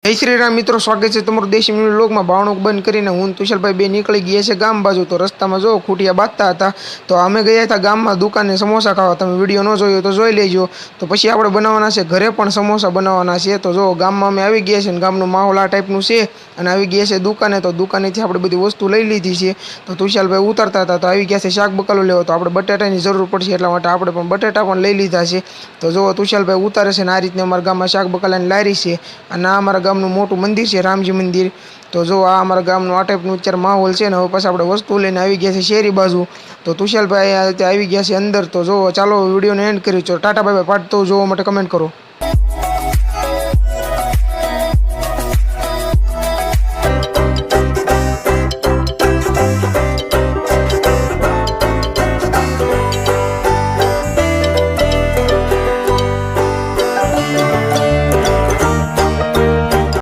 જય શ્રી રામ મિત્રો, સ્વાગત છે તમારું દેશી મ્યુઝિક વ્લોગમાં। બાવણું બંધ કરીને હું તુષારભાઈ બે નીકળી ગયા છે ગામ બાજુ। તો રસ્તામાં જો ખૂટિયા બાંધતા હતા તો અમે ગયા હતા ગામમાં દુકાને સમોસા ખાવા। તમે વિડીયો ન જોયો તો જોઈ લેજો। તો પછી આપણે બનાવવાના છે ઘરે પણ સમોસા બનાવવાના છે। તો જો ગામમાં અમે આવી ગયા છે ને ગામનું માહોલ આ ટાઈપનું છે અને આવી ગયા છે દુકાને। તો દુકાનેથી આપણે બધી વસ્તુ લઈ લીધી છે। તો તુષારભાઈ ઉતરતા હતા તો આવી ગયા છે શાક બકાલો લેવો। તો આપણે બટાટાની જરૂર પડશે એટલા માટે આપણે પણ બટાટા પણ લઈ લીધા છે। તો જો તુષારભાઈ ઉતારે છે ને આ રીતને અમારા ગામમાં શાક બકાલાની લારી છે અને આ અમારા ગામનું મોટું મંદિર છે રામજી મંદિર। તો જો આ અમારા ગામનું આ ટાઈપનું અત્યારે માહોલ છે ને। હવે પછી આપણે વસ્તુ લઈને આવી ગયા છે શેરી બાજુ। તો તુષારભાઈ આવી ગયા છે અંદર। તો જો ચાલો વિડીયોને એન્ડ કરી। ટાટા બાય બાય, પાર્ટ 2 જોવા માટે કમેન્ટ કરો।